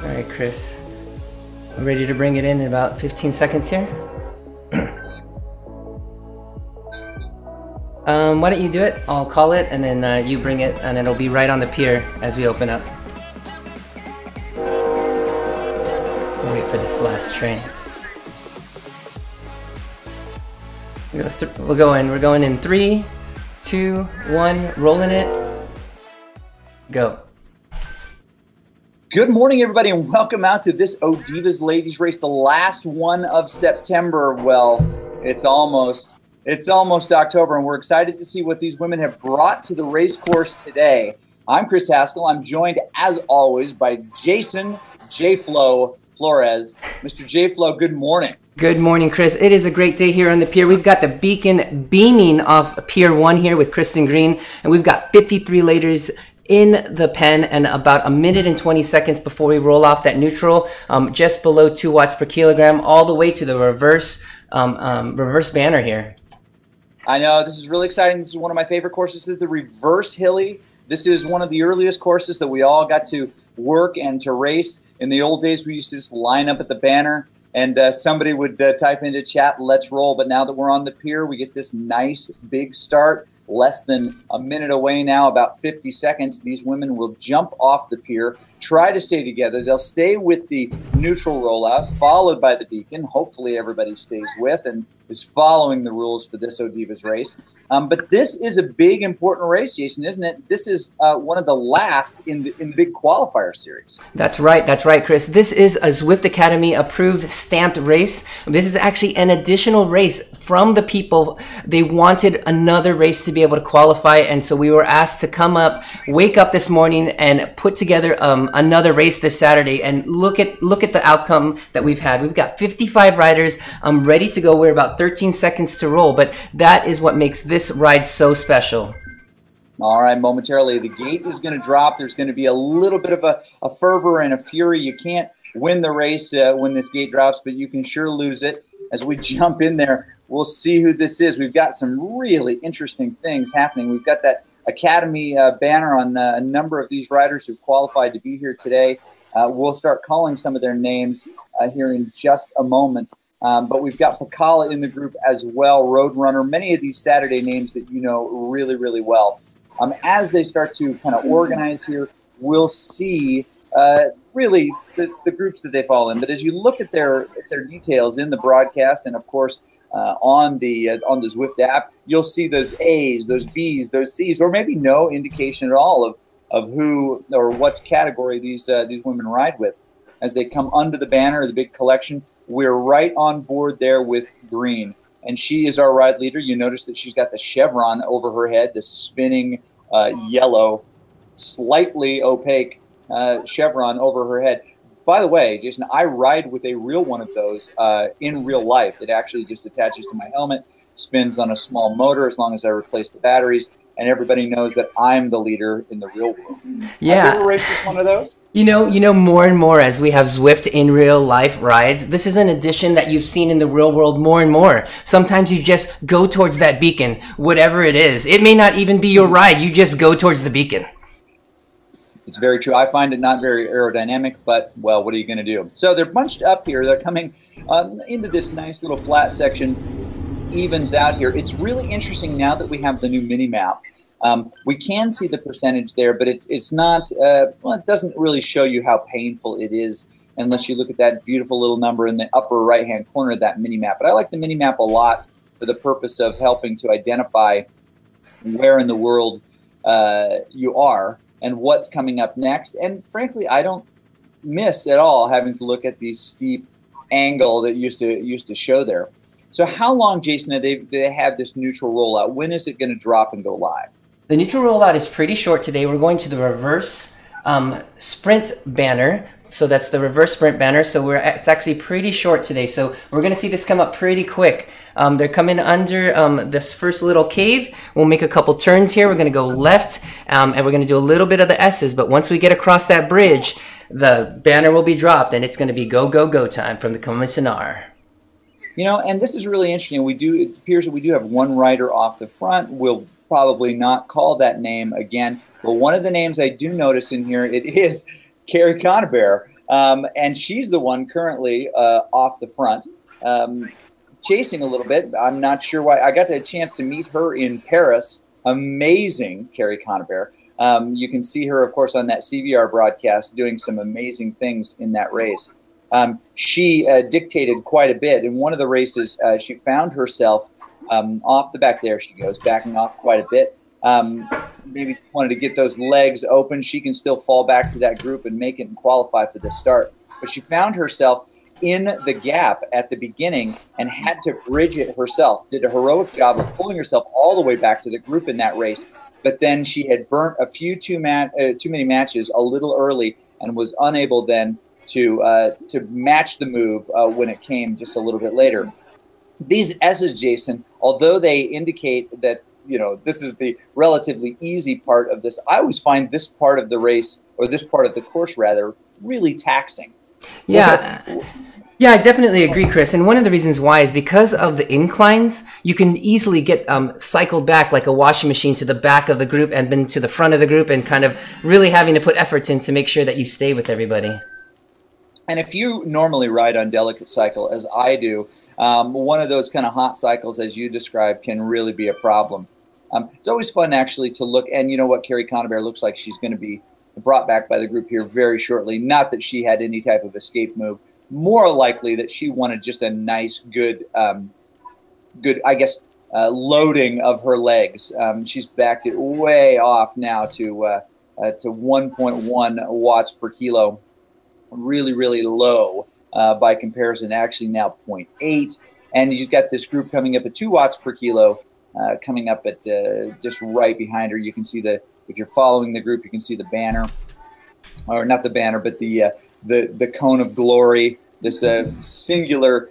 All right, Chris. We're ready to bring it in about 15 seconds here. Why don't you do it? I'll call it, and then you bring it, and it'll be right on the pier as we open up. We'll wait for this last train. We'll go in. We're going in 3, 2, 1. Rolling it. Go. Good morning, everybody, and welcome out to this ODivaZ Ladies Race, the last one of September. Well, it's almost October, and we're excited to see what these women have brought to the race course today. I'm Chris Haskell. I'm joined, as always, by Jason J-Flo Flores. Mr. J-Flo, good morning. Good morning, Chris. It is a great day here on the pier. We've got the beacon beaming off Pier 1 here with Kristen Green, and we've got 53 ladies in the pen, and about a minute and 20 seconds before we roll off that neutral, just below 2 watts per kilogram, all the way to the reverse banner here. I know, this is really exciting. This is one of my favorite courses, the reverse hilly. This is one of the earliest courses that we all got to work and to race. In the old days, we used to just line up at the banner, and somebody would type into chat, "Let's roll." But now that we're on the pier, we get this nice big start. Less than a minute away now, about 50 seconds. These women will jump off the pier, try to stay together. They'll stay with the neutral rollout, followed by the beacon. Hopefully everybody stays with and is following the rules for this ODivaZ race. But this is a big, important race, Jason, isn't it? This is one of the last in the big qualifier series. That's right, Chris. This is a Zwift Academy approved stamped race. This is actually an additional race from the people. They wanted another race to be able to qualify, and so we were asked to come up, wake up this morning, and put together another race this Saturday. And look at the outcome that we've had. We've got 55 riders ready to go. We're about 13 seconds to roll, but that is what makes this ride so special. All right, momentarily the gate is going to drop. There's going to be a little bit of a fervor and a fury. You can't win the race when this gate drops, but you can sure lose it. As we jump in there, we'll see who this is. We've got some really interesting things happening. We've got that Academy banner on a number of these riders who've qualified to be here today. We'll start calling some of their names here in just a moment. But we've got Pacala in the group as well, Roadrunner, many of these Saturday names that you know really, really well. As they start to kind of organize here, we'll see really the groups that they fall in. But as you look at their details in the broadcast, and of course on the Zwift app, you'll see those A's, those B's, those C's, or maybe no indication at all of who or what category these women ride with. As they come under the banner, the big collection, we're right on board there with Green, and she is our ride leader. You notice that she's got the chevron over her head, the spinning yellow, slightly opaque chevron over her head. By the way, Jason, I ride with a real one of those in real life. It actually just attaches to my helmet, spins on a small motor as long as I replace the batteries, and everybody knows that I'm the leader in the real world. Yeah. Have you ever raced with one of those? You know, more and more as we have Zwift in real life rides, this is an addition that you've seen in the real world more and more. Sometimes you just go towards that beacon, whatever it is. It may not even be your ride. You just go towards the beacon. It's very true. I find it not very aerodynamic, but, well, what are you going to do? So they're bunched up here. They're coming into this nice little flat section, evens out here. It's really interesting now that we have the new mini map. We can see the percentage there, but it's not, well, it doesn't really show you how painful it is unless you look at that beautiful little number in the upper right-hand corner of that mini map. But I like the mini map a lot for the purpose of helping to identify where in the world you are and what's coming up next. And frankly, I don't miss at all having to look at the steep angle that used to show there. So how long, Jason, do they have this neutral rollout? When is it going to drop and go live? The neutral rollout is pretty short today. We're going to the reverse sprint banner. So that's the reverse sprint banner. So it's actually pretty short today. So we're going to see this come up pretty quick. They're coming under this first little cave. We'll make a couple turns here. We're going to go left, and we're going to do a little bit of the S's. But once we get across that bridge, the banner will be dropped, and it's going to be go, go, go time from the commissioner. You know, and this is really interesting. It appears that we do have one rider off the front. We'll probably not call that name again. But one of the names I do notice in here, it is Carrie Conabear. And she's the one currently off the front, chasing a little bit. I'm not sure why. I got a chance to meet her in Paris. Amazing, Carrie Conaber. You can see her, of course, on that CVR broadcast doing some amazing things in that race. She dictated quite a bit. In one of the races, she found herself off the back. There she goes, backing off quite a bit. Maybe wanted to get those legs open. She can still fall back to that group and make it and qualify for the start. But she found herself in the gap at the beginning and had to bridge it herself. Did a heroic job of pulling herself all the way back to the group in that race. But then she had burnt a few too many matches a little early and was unable then to match the move when it came just a little bit later. These S's, Jason, although they indicate that, you know, this is the relatively easy part of this, I always find this part of the race, or this part of the course rather, really taxing. Yeah. Yeah, I definitely agree, Chris. And one of the reasons why is because of the inclines, you can easily get cycled back like a washing machine to the back of the group and then to the front of the group, and kind of really having to put efforts in to make sure that you stay with everybody. And if you normally ride on delicate cycle, as I do, one of those kind of hot cycles, as you described, can really be a problem. It's always fun, actually, to look. And you know what? Carrie Conaber looks like she's going to be brought back by the group here very shortly. Not that she had any type of escape move. More likely that she wanted just a nice, good, I guess, loading of her legs. She's backed it way off now to 1.1 watts per kilo. Really, really low by comparison. Actually now 0.8. And you've got this group coming up at 2 watts per kilo, coming up at just right behind her. You can see if you're following the group, you can see the banner, or not the banner, but the cone of glory, this singular,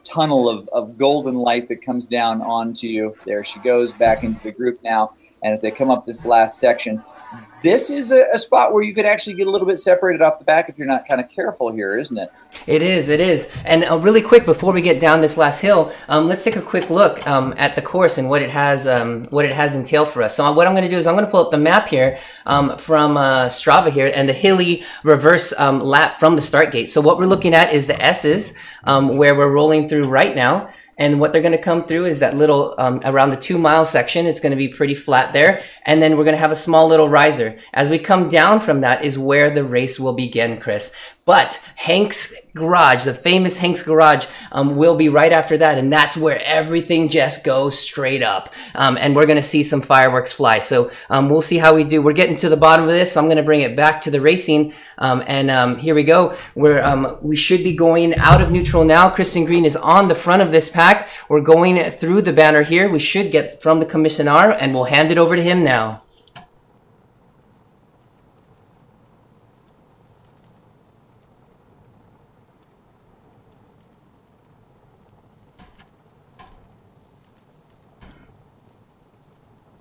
tunnel of golden light that comes down onto you. There she goes back into the group now. And as they come up this last section, this is a spot where you could actually get a little bit separated off the back if you're not kind of careful here, isn't it? It is. And really quick, before we get down this last hill, let's take a quick look at the course and what it has entailed for us. So what I'm going to do is I'm going to pull up the map here from Strava here, and the hilly reverse lap from the start gate. So what we're looking at is the S's where we're rolling through right now. And what they're going to come through is that little, around the 2 mile section. It's going to be pretty flat there. And then we're going to have a small little riser. As we come down from that is where the race will begin, Chris. But Hank's Garage, the famous Hank's Garage, will be right after that. And that's where everything just goes straight up. And we're going to see some fireworks fly. So we'll see how we do. We're getting to the bottom of this, so I'm going to bring it back to the racing. Here we go. We should be going out of neutral now. Kristen Green is on the front of this pack. We're going through the banner here. We should get from the commissioner, and we'll hand it over to him now.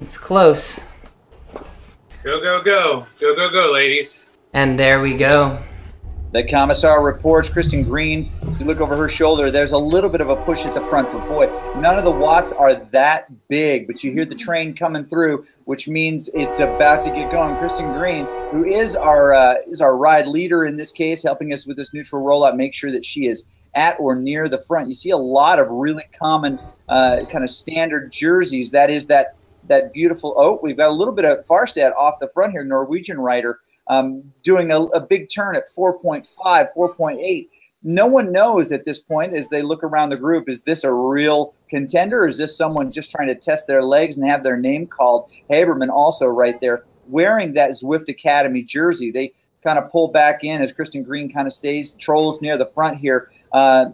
It's close. Go, go, go. Go, go, go, ladies. And there we go. The commissar reports Kristen Green. If you look over her shoulder, there's a little bit of a push at the front, but boy, none of the watts are that big. But you hear the train coming through, which means it's about to get going. Kristen Green, who is our ride leader in this case, helping us with this neutral rollout, make sure that she is at or near the front. You see a lot of really common kind of standard jerseys. That is that beautiful. Oh, we've got a little bit of Farstad off the front here, Norwegian rider. Doing a big turn at 4.5, 4.8. No one knows at this point as they look around the group, is this a real contender, or is this someone just trying to test their legs and have their name called? Haberman also right there wearing that Zwift Academy jersey. They kind of pull back in as Kristen Green kind of trolls near the front here. Sarah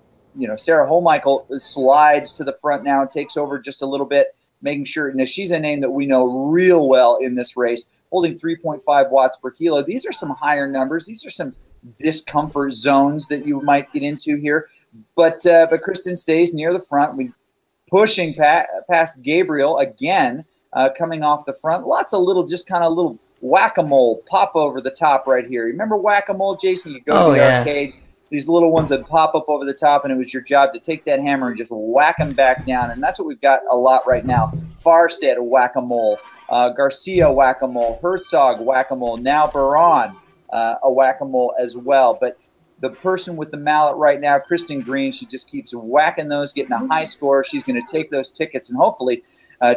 Holmichael slides to the front now and takes over just a little bit, making sure. Now, she's a name that we know real well in this race, holding 3.5 watts per kilo. These are some higher numbers. These are some discomfort zones that you might get into here. But Kristen stays near the front. We pushing past Gabriel again, coming off the front. Lots of little whack-a-mole pop over the top right here. Remember whack-a-mole, Jason? You go to the arcade. These little ones that pop up over the top, and it was your job to take that hammer and just whack them back down. And that's what we've got a lot right now. Farstad, whack-a-mole. Garcia, whack-a-mole. Herzog, whack-a-mole. Now Baron. a whack-a-mole as well. But the person with the mallet right now, Kristen Green, she just keeps whacking those, getting a high score. She's going to take those tickets and hopefully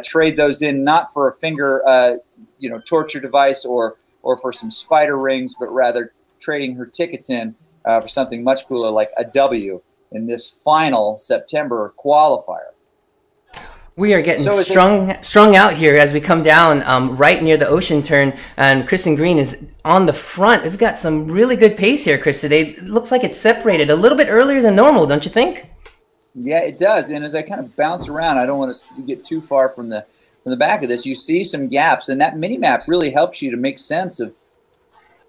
trade those in, not for a finger, torture device or for some spider rings, but rather trading her tickets in for something much cooler like a W in this final September qualifier. We are getting strung out here as we come down right near the ocean turn, and Kristen Green is on the front. We've got some really good pace here, Chris, today. It looks like it's separated a little bit earlier than normal, don't you think? Yeah, it does. And as I kind of bounce around, I don't want to get too far from the back of this. You see some gaps, and that mini map really helps you to make sense of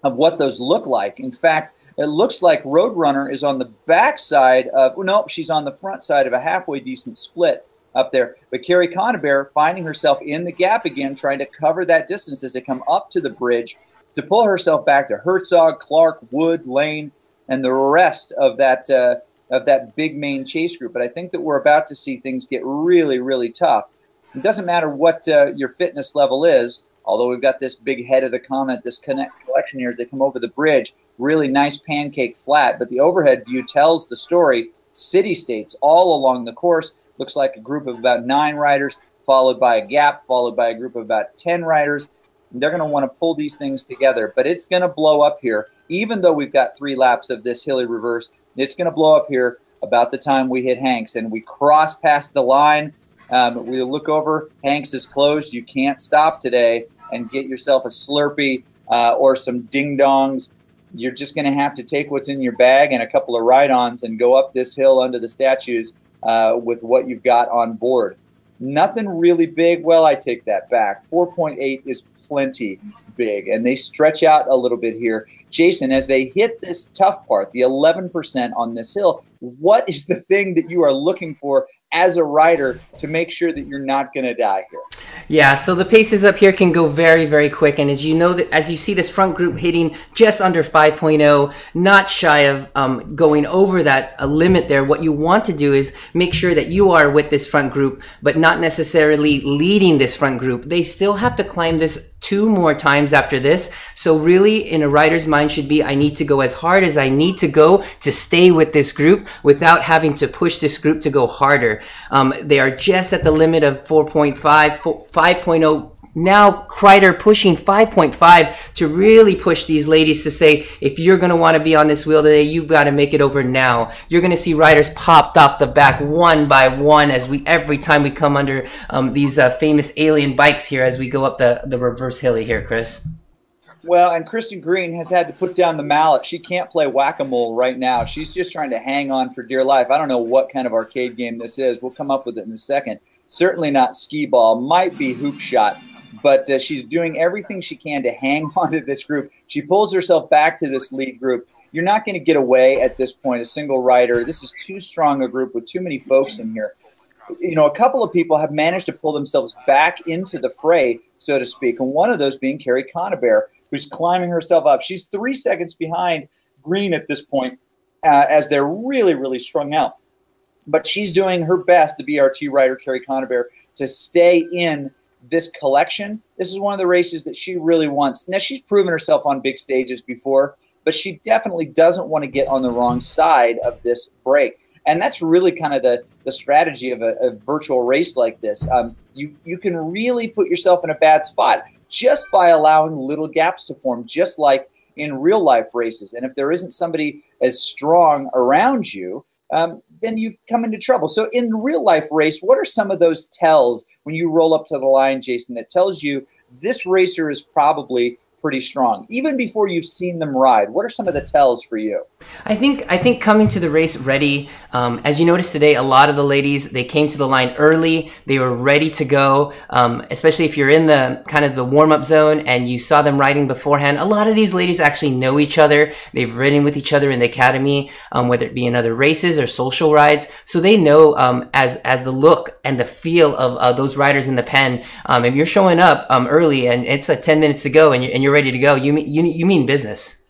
what those look like. In fact, it looks like Roadrunner is on the back side of, well, nope, she's on the front side of a halfway decent split up there. But Carrie Conabear finding herself in the gap again, trying to cover that distance as they come up to the bridge to pull herself back to Herzog, Clark, Wood, Lane, and the rest of that big main chase group. But I think that we're about to see things get really, really tough. It doesn't matter what your fitness level is, although we've got this big head of the comet, this collection here as they come over the bridge, really nice pancake flat. But the overhead view tells the story. City-states all along the course. Looks like a group of about 9 riders, followed by a gap, followed by a group of about 10 riders. And they're going to want to pull these things together. But it's going to blow up here. Even though we've got 3 laps of this hilly reverse, it's going to blow up here about the time we hit Hanks. And we cross past the line. We look over. Hanks is closed. You can't stop today and get yourself a Slurpee or some ding-dongs. You're just going to have to take what's in your bag and a couple of ride-ons and go up this hill under the statues with what you've got on board. Nothing really big. Well, I take that back. 4.8 is plenty big, and they stretch out a little bit here. Jason, as they hit this tough part, the 11% on this hill, what is the thing that you are looking for as a rider to make sure that you're not going to die here? Yeah, so the paces up here can go very, very quick. And as you know, that as you see this front group hitting just under 5.0, not shy of going over that limit there, what you want to do is make sure that you are with this front group, but not necessarily leading this front group. They still have to climb this 2 more times after this. So really, in a rider's mind should be, I need to go as hard as I need to go to stay with this group without having to push this group to go harder. They are just at the limit of 4.5, 5.0. Now Kreider pushing 5.5 to really push these ladies to say, if you're going to want to be on this wheel today, you've got to make it over now. You're going to see riders popped off the back one by one as every time we come under these famous alien bikes here as we go up the reverse hilly here, Chris. Well, and Kristen Green has had to put down the mallet. She can't play whack-a-mole right now. She's just trying to hang on for dear life. I don't know what kind of arcade game this is. We'll come up with it in a second. Certainly not skee ball. Might be hoop shot. But she's doing everything she can to hang on to this group. She pulls herself back to this lead group. You're not going to get away at this point, a single rider. This is too strong a group with too many folks in here. You know, a couple of people have managed to pull themselves back into the fray, so to speak, and one of those being Carrie Conabear, who's climbing herself up. She's 3 seconds behind Green at this point as they're really, really strung out. But she's doing her best, the BRT rider, Carrie Conabear, to stay in this collection. This is one of the races that she really wants. Now, she's proven herself on big stages before, but she definitely doesn't want to get on the wrong side of this break. And that's really kind of the strategy of a virtual race like this. You can really put yourself in a bad spot just by allowing little gaps to form, just like in real life races. And if there isn't somebody as strong around you, then you come into trouble. So in real life race, what are some of those tells when you roll up to the line, Jason, that tells you this racer is probably pretty strong, even before you've seen them ride? What are some of the tells for you? I think coming to the race ready, as you noticed today, a lot of the ladies, they came to the line early. They were ready to go, especially if you're in the kind of the warm-up zone and you saw them riding beforehand. A lot of these ladies actually know each other. They've ridden with each other in the academy, whether it be in other races or social rides. So they know as the look and the feel of those riders in the pen. If you're showing up early and it's 10 minutes to go and you're ready to go, you mean business.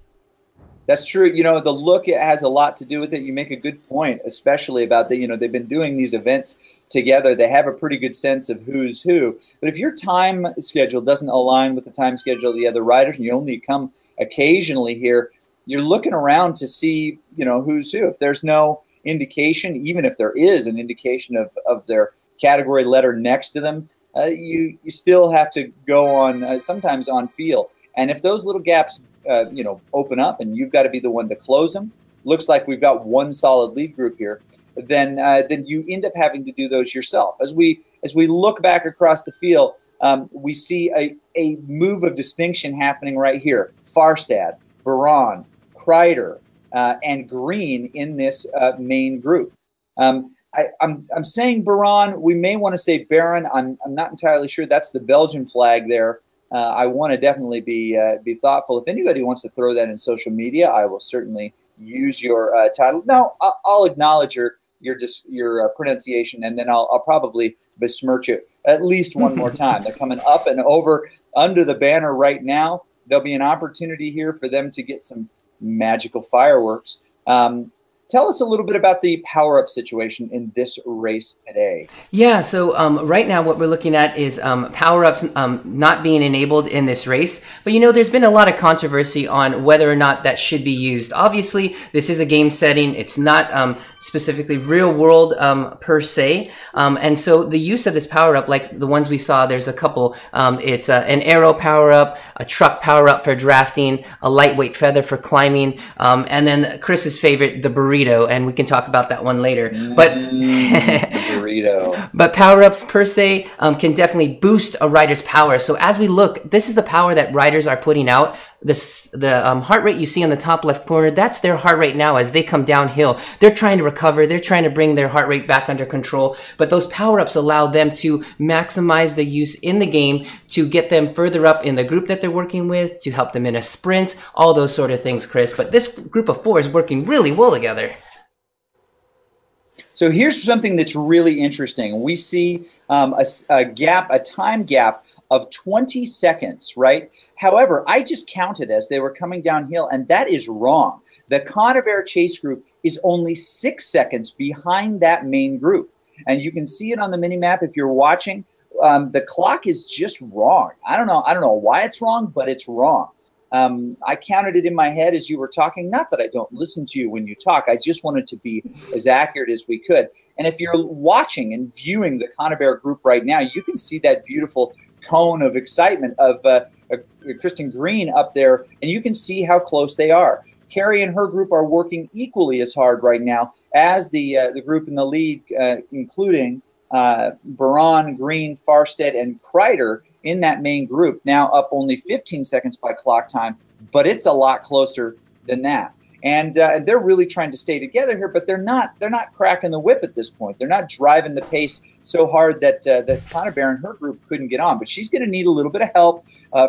That's true. You know, the look, it has a lot to do with it. You make a good point, especially about the, you know, they've been doing these events together. They have a pretty good sense of who's who. But if your time schedule doesn't align with the time schedule of the other riders and you only come occasionally here, you're looking around to see, you know, who's who. If there's no indication, even if there is an indication of their category letter next to them, you still have to go on, sometimes on feel. And if those little gaps you know, open up and you've got to be the one to close them, looks like we've got one solid lead group here, then you end up having to do those yourself. As we look back across the field, we see a move of distinction happening right here. Farstad, Baran, Kreider, and Green in this main group. I'm saying Baran. We may want to say Baron. I'm not entirely sure. That's the Belgian flag there. I want to definitely be thoughtful. If anybody wants to throw that in social media, I will certainly use your title. No, I'll acknowledge your pronunciation, and then I'll probably besmirch it at least one more time. They're coming up and over under the banner right now. There'll be an opportunity here for them to get some magical fireworks. Tell us a little bit about the power-up situation in this race today. Yeah, so right now what we're looking at is power-ups not being enabled in this race. But you know, there's been a lot of controversy on whether or not that should be used. Obviously, this is a game setting. It's not specifically real-world per se. And so the use of this power-up, like the ones we saw, there's a couple. It's an arrow power-up, a truck power-up for drafting, a lightweight feather for climbing, and then Chris's favorite, the burrito. And we can talk about that one later. But burrito. But power-ups per se can definitely boost a rider's power. So as we look, this is the power that riders are putting out. The heart rate you see on the top left corner, that's their heart rate now as they come downhill. They're trying to recover. They're trying to bring their heart rate back under control. But those power-ups allow them to maximize the use in the game to get them further up in the group that they're working with, to help them in a sprint, all those sort of things, Chris. But this group of four is working really well together. So here's something that's really interesting. We see a time gap of 20 seconds, right? However, I just counted as they were coming downhill, and that is wrong. The Conibear Chase group is only 6 seconds behind that main group. And you can see it on the mini map if you're watching. The clock is just wrong. I don't know why it's wrong, but it's wrong. I counted it in my head as you were talking. Not that I don't listen to you when you talk. I just wanted to be as accurate as we could. And if you're watching and viewing the Conibear group right now, you can see that beautiful cone of excitement of Kristen Green up there, and you can see how close they are. Carrie and her group are working equally as hard right now as the group in the lead, including Baran, Green, Farstead, and Kreider in that main group, now up only 15 seconds by clock time, but it's a lot closer than that. And they're really trying to stay together here, but they're not cracking the whip at this point. They're not driving the pace so hard that Conibear and her group couldn't get on. But she's going to need a little bit of help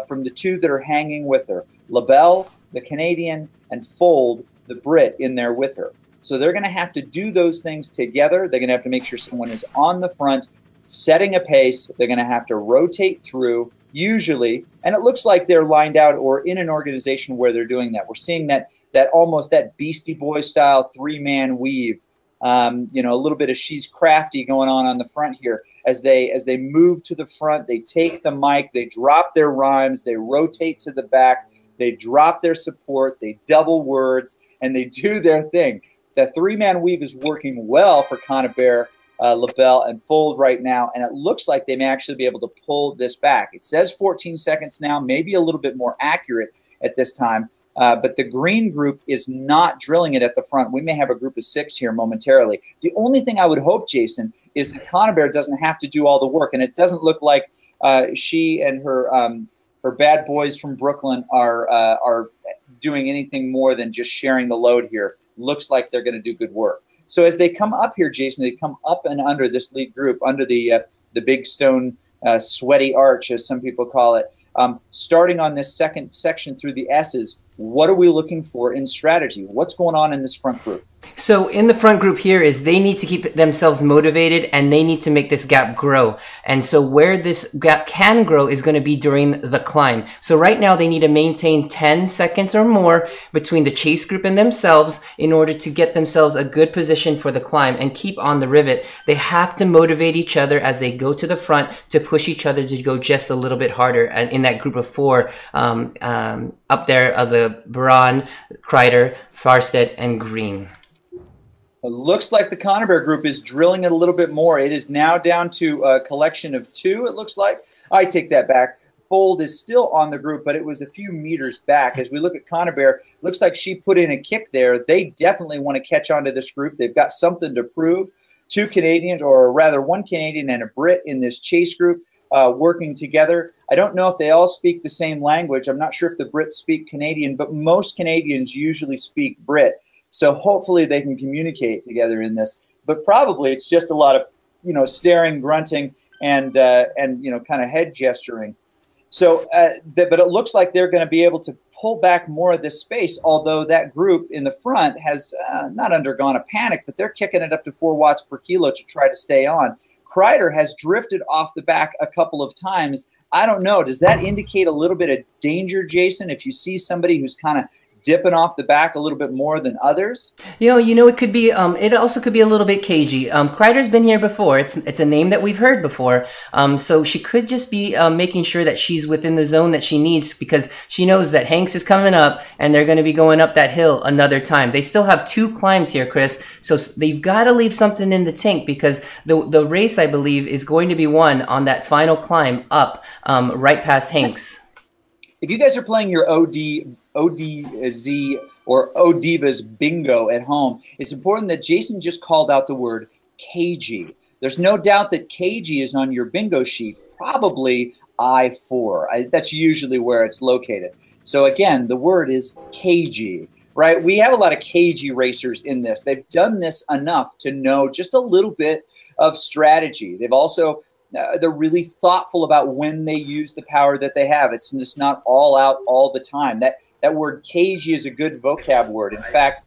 from the two that are hanging with her. LaBelle, the Canadian, and Fold, the Brit, in there with her. So they're going to have to do those things together. They're going to have to make sure someone is on the front, setting a pace. They're going to have to rotate through, usually, and it looks like they're lined out or in an organization where they're doing that. We're seeing that almost that Beastie Boys style three-man weave. You know, a little bit of She's Crafty going on the front here. As they move to the front, they take the mic, they drop their rhymes, they rotate to the back, they drop their support, they double words, and they do their thing. The three-man weave is working well for Conibear, LaBelle, and Fold right now, and it looks like they may actually be able to pull this back. It says 14 seconds now, maybe a little bit more accurate at this time, but the Green group is not drilling it at the front. We may have a group of 6 here momentarily. The only thing I would hope, Jason, is that Conibear doesn't have to do all the work, and it doesn't look like she and her bad boys from Brooklyn are doing anything more than just sharing the load here. Looks like they're going to do good work. So as they come up here, Jason, they come up and under this lead group, under the big stone sweaty arch, as some people call it. Starting on this second section through the S's, what are we looking for in strategy? What's going on in this front group? So in the front group here is they need to keep themselves motivated and they need to make this gap grow. And so where this gap can grow is going to be during the climb. So right now they need to maintain 10 seconds or more between the chase group and themselves in order to get themselves a good position for the climb and keep on the rivet. They have to motivate each other as they go to the front to push each other to go just a little bit harder. And in that group of four up there of the Braun, Kreider, Farstead, and Green. It looks like the Conybeare group is drilling it a little bit more. It is now down to a collection of 2, it looks like. I take that back. Fold is still on the group, but it was a few meters back. As we look at Conybeare, looks like she put in a kick there. They definitely want to catch on to this group. They've got something to prove. 2 Canadians, or rather 1 Canadian and a Brit in this chase group working together. I don't know if they all speak the same language. I'm not sure if the Brits speak Canadian, but most Canadians usually speak Brit. So hopefully they can communicate together in this, but probably it's just a lot of, staring, grunting, and kind of head gesturing. So, but it looks like they're going to be able to pull back more of this space, although that group in the front has not undergone a panic, but they're kicking it up to 4 watts per kilo to try to stay on. Kreider has drifted off the back a couple of times. I don't know. Does that indicate a little bit of danger, Jason, if you see somebody who's kind of dipping off the back a little bit more than others? It could be. It also could be a little bit cagey. Kreider's been here before. It's a name that we've heard before. So she could just be making sure that she's within the zone that she needs, because she knows that Hanks is coming up and they're going to be going up that hill another time. They still have 2 climbs here, Chris. So they've got to leave something in the tank, because the race, I believe, is going to be won on that final climb up right past Hanks. If you guys are playing your ODivaZ or ODivaZ bingo at home, it's important that Jason just called out the word cagey. There's no doubt that cagey is on your bingo sheet, probably I-4. That's usually where it's located. So again, the word is cagey, right? We have a lot of cagey racers in this. They've done this enough to know just a little bit of strategy. They've also they're really thoughtful about when they use the power that they have. It's just not all out all the time. That word cagey is a good vocab word. In fact,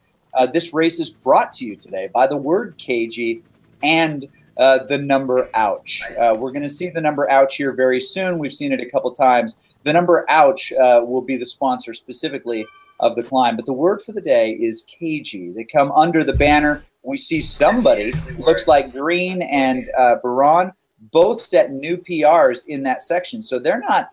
this race is brought to you today by the word cagey and the number ouch. We're going to see the number ouch here very soon. We've seen it a couple times. The number ouch will be the sponsor specifically of the climb. But the word for the day is cagey. They come under the banner. We see somebody, looks like Green and Baron, both set new PRs in that section. So they're not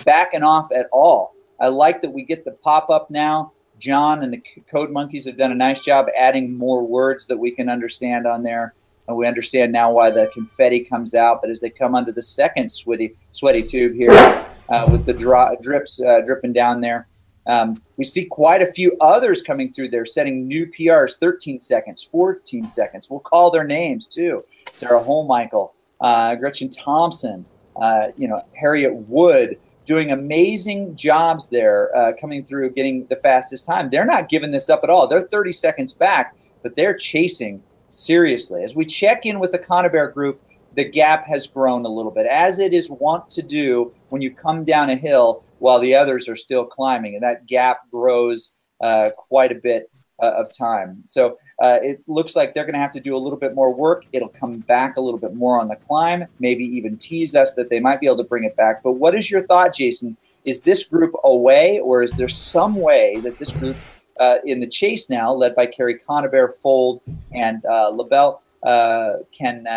backing off at all. I like that we get the pop-up now. John and the Code Monkeys have done a nice job adding more words that we can understand on there. And we understand now why the confetti comes out. But as they come under the second sweaty tube here with the drips dripping down there, we see quite a few others coming through there setting new PRs, 13 seconds, 14 seconds. We'll call their names too. Sarah Holmichael, Gretchen Thompson, Harriet Wood, doing amazing jobs there, coming through, getting the fastest time. They're not giving this up at all. They're 30 seconds back, but they're chasing seriously. As we check in with the Conybeare group, the gap has grown a little bit, as it is wont to do when you come down a hill while the others are still climbing, and that gap grows quite a bit of time. So it looks like they're going to have to do a little bit more work. It'll come back a little bit more on the climb, maybe even tease us that they might be able to bring it back. But what is your thought, Jason? Is this group away, or is there some way that this group in the chase now, led by Carrie Conybeare, Fold, and LaBelle, can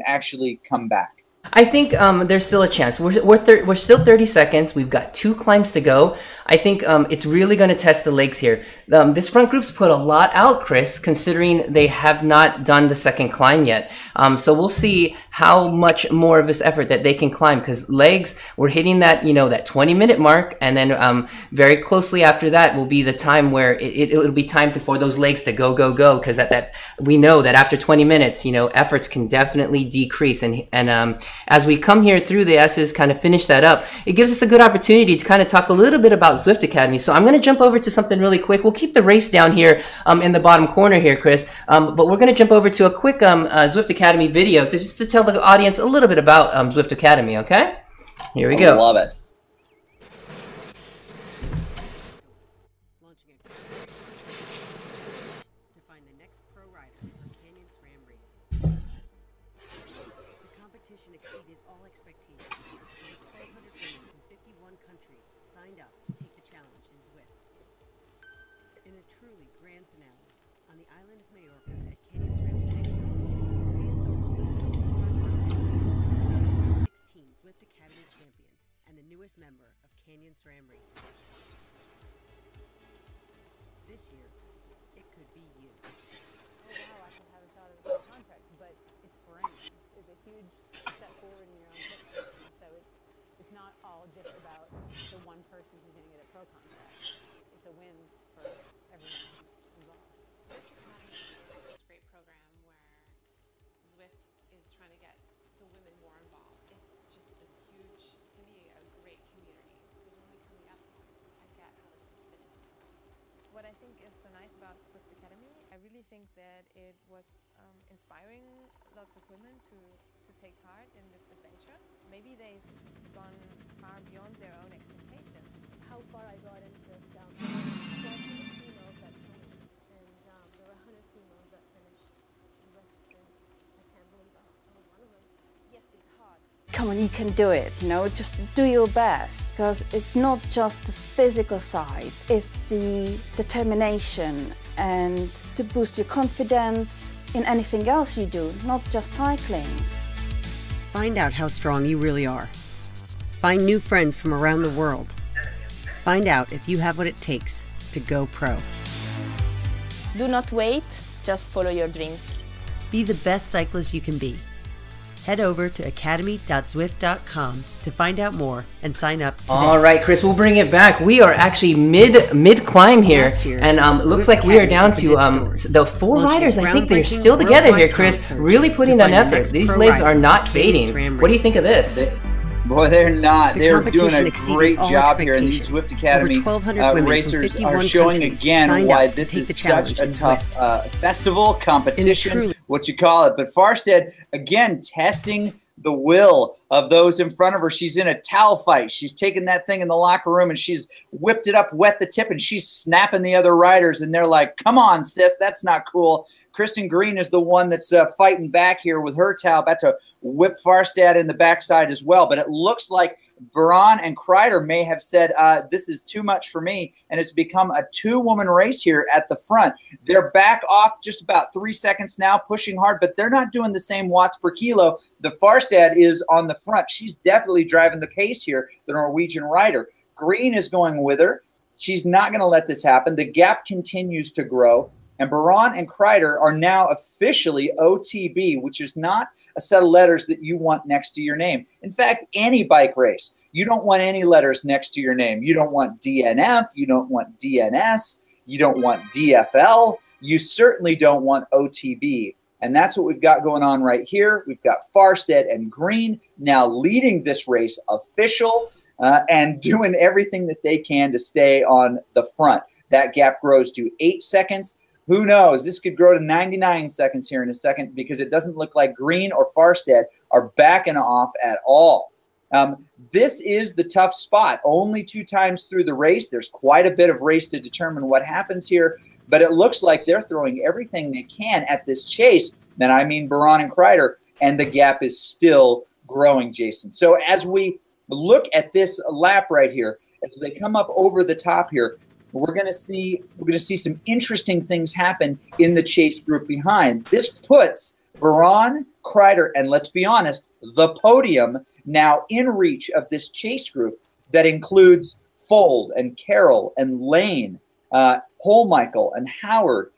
actually come back? I think there's still a chance. We're still 30 seconds. We've got 2 climbs to go. I think it's really going to test the legs here. This front group's put a lot out, Chris, considering they have not done the second climb yet. So we'll see how much more of this effort that they can climb, because legs, we're hitting that, that 20-minute mark, and then very closely after that will be the time where it'll be time for those legs to go, because that we know that after 20 minutes, efforts can definitely decrease, and as we come here through the S's, kind of finish that up, it gives us a good opportunity to kind of talk a little bit about Zwift Academy. So I'm going to jump over to something really quick. We'll keep the race down here in the bottom corner here, Chris, but we're going to jump over to a quick Zwift Academy video just to tell the audience a little bit about Zwift Academy, okay? Here we go. I love it. Launching a to find the next pro competition exceeded all expectations. Over 1,200 women from 51 countries signed up to take the challenge in Zwift. In a truly grand finale, on the island of Majorca at Canyon SRAM's training ground, Leah Thorvaldsen was crowned the 2016 Zwift Academy champion and the newest member of Canyon SRAM Racing. This year, it could be you. Oh wow, I could have a shot at a pro contract, but it's for anyone. It's a huge step forward in your own system. So it's not all just about the one person who's going to get a pro contract. It's a win for everyone who's involved. Zwift Academy is this great program where Zwift is trying to get the women more involved. It's just this huge, to me, a great community. There's women coming up. I get how this could fit into my life. What I think is so nice about Zwift Academy, I really think that it was inspiring lots of women to take part in this adventure. Maybe they've gone far beyond their own expectations. How far I got in Zwift, 1,200 females that joined, and there were 100 females that finished Zwift, and I can't believe I was one of them. Yes, it's hard. Come on, you can do it, you know, just do your best, because it's not just the physical side, it's the determination and to boost your confidence in anything else you do, not just cycling. Find out how strong you really are. Find new friends from around the world. Find out if you have what it takes to go pro. Do not wait, just follow your dreams. Be the best cyclist you can be. Head over to academy.zwift.com to find out more and sign up today. All right, Chris, we'll bring it back. We are actually mid climb here, and looks like we are down to the 4 riders. I think they're still together here, Chris. Really putting an effort. These legs are not fading. What do you think of this? Boy, they're not. They're doing a great job here, and these Zwift Academy racers are showing again why this is such a tough festival, competition, what you call it. But Farstead, again, testing the will of those in front of her. She's in a towel fight. She's taken that thing in the locker room, and she's whipped it up, wet the tip, and she's snapping the other riders, and they're like, come on, sis, that's not cool. Kristen Green is the one that's fighting back here with her towel, about to whip Farstad in the backside as well. But it looks like Baran and Kreider may have said, this is too much for me, and it's become a 2-woman race here at the front. They're back off just about 3 seconds now, pushing hard, but they're not doing the same watts per kilo. The Farstad is on the front. She's definitely driving the pace here, the Norwegian rider. Green is going with her. She's not going to let this happen. The gap continues to grow. And Baran and Kreider are now officially OTB, which is not a set of letters that you want next to your name. In fact, any bike race, you don't want any letters next to your name. You don't want DNF. You don't want DNS. You don't want DFL. You certainly don't want OTB. And that's what we've got going on right here. We've got Farstead and Green now leading this race official and doing everything that they can to stay on the front. That gap grows to 8 seconds. Who knows? This could grow to 99 seconds here in a second, because it doesn't look like Green or Farstead are backing off at all. This is the tough spot. Only 2 times through the race. There's quite a bit of race to determine what happens here, but it looks like they're throwing everything they can at this chase. And I mean Baran and Kreider, and the gap is still growing, Jason. So as we look at this lap right here, as they come up over the top here, we're going to see some interesting things happen in the chase group behind. This puts Baran, Kreider, and let's be honest, the podium now in reach of this chase group that includes Fold and Carroll and Lane, Holmichael and Howard,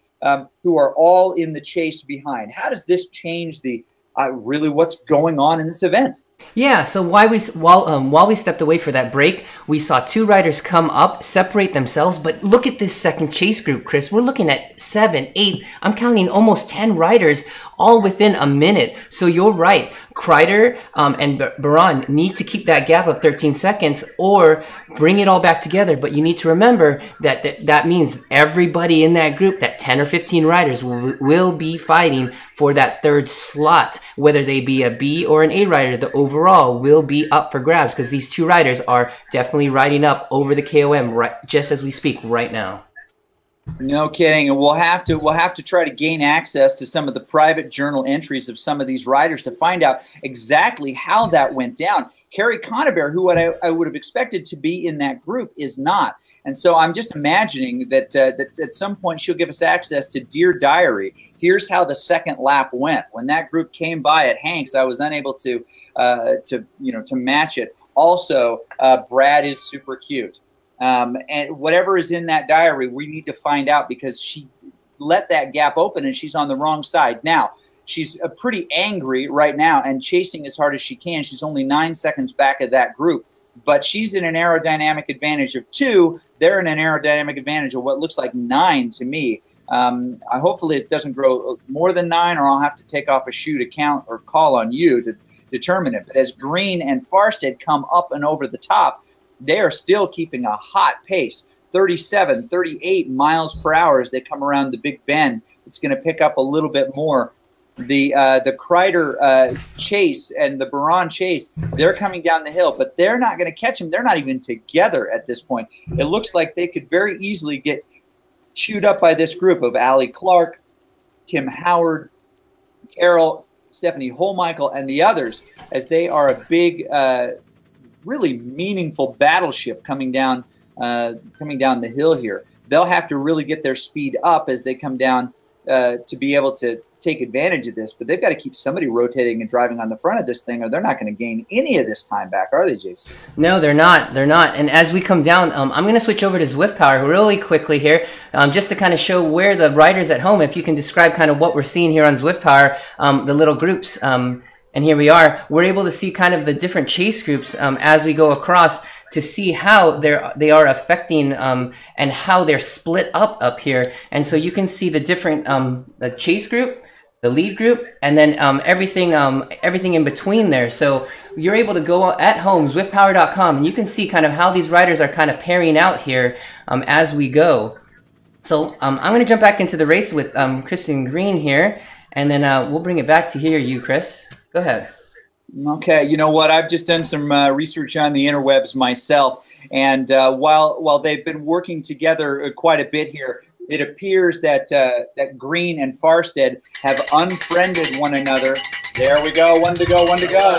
who are all in the chase behind. How does this change the really what's going on in this event? Yeah, so while we stepped away for that break, we saw 2 riders come up, separate themselves, but look at this second chase group, Chris. We're looking at 7, 8, I'm counting almost 10 riders all within a minute. So you're right. Kreider and Baran need to keep that gap of 13 seconds or bring it all back together. But you need to remember that means everybody in that group, that 10 or 15 riders, will be fighting for that 3rd slot, whether they be a B or an A rider. The overall will be up for grabs, because these 2 riders are definitely riding up over the KOM just as we speak right now. No kidding, and we'll have to try to gain access to some of the private journal entries of some of these riders to find out exactly how that went down. Carrie Conabear, who I would have expected to be in that group, is not, and so I'm just imagining that that at some point she'll give us access to Dear Diary. Here's how the second lap went. When that group came by at Hanks, I was unable to match it. Also, Brad is super cute. And whatever is in that diary, we need to find out, because she let that gap open and she's on the wrong side. Now, she's pretty angry right now and chasing as hard as she can. She's only 9 seconds back of that group, but she's in an aerodynamic advantage of 2. They're in an aerodynamic advantage of what looks like 9 to me. Hopefully it doesn't grow more than 9, or I'll have to take off a shoe to count or call on you to determine it. But as Green and Farstead come up and over the top, they are still keeping a hot pace, 37, 38 miles per hour as they come around the Big Bend. It's going to pick up a little bit more. The Kreider chase and the Baran chase, they're coming down the hill, but they're not going to catch them. They're not even together at this point. It looks like they could very easily get chewed up by this group of Allie Clark, Kim Howard, Carol, Stephanie Holmichael, and the others, as they are a big really meaningful battleship coming down the hill here. They'll have to really get their speed up as they come down to be able to take advantage of this, but they've got to keep somebody rotating and driving on the front of this thing, or they're not going to gain any of this time back, are they, Jason? No, they're not. They're not. And as we come down, I'm going to switch over to Zwift Power really quickly here, just to kind of show where the riders at home, if you can describe kind of what we're seeing here on Zwift Power, the little groups. And here we are. We're able to see kind of the different chase groups as we go across to see how they are affecting and how they're split up here. And so you can see the different the chase group, the lead group, and then everything in between there. So you're able to go at home, zwiftpower.com, and you can see kind of how these riders are kind of pairing out here as we go. So I'm going to jump back into the race with Kristen Green here, and then we'll bring it back to you, Chris. Go ahead. Okay, you know what? I've just done some research on the interwebs myself, and while they've been working together quite a bit here, it appears that that Green and Farstead have unfriended one another. There we go. One to go. One to go.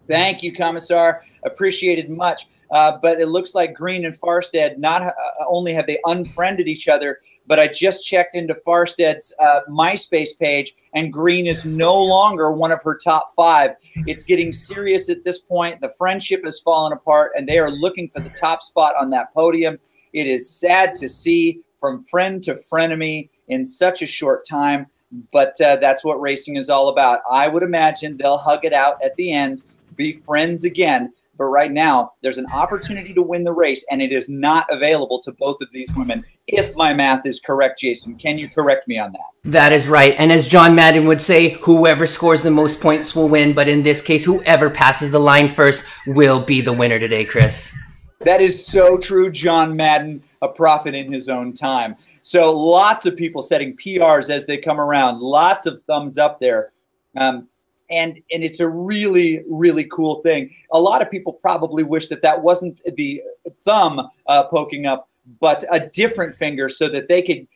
Thank you, Commissar. Appreciated much. But it looks like Green and Farstead not only have they unfriended each other, but I just checked into Farstead's MySpace page, and Green is no longer one of her top 5. It's getting serious at this point. The friendship has fallen apart, and they are looking for the top spot on that podium. It is sad to see, from friend to frenemy in such a short time, but that's what racing is all about. I would imagine they'll hug it out at the end, be friends again. But right now, there's an opportunity to win the race, and it is not available to both of these women, if my math is correct, Jason. Can you correct me on that? That is right. And as John Madden would say, whoever scores the most points will win. But in this case, whoever passes the line first will be the winner today, Chris. That is so true, John Madden, a prophet in his own time. So lots of people setting PRs as they come around. Lots of thumbs up there. And it's a really, really cool thing. A lot of people probably wish that that wasn't the thumb poking up, but a different finger, so that they could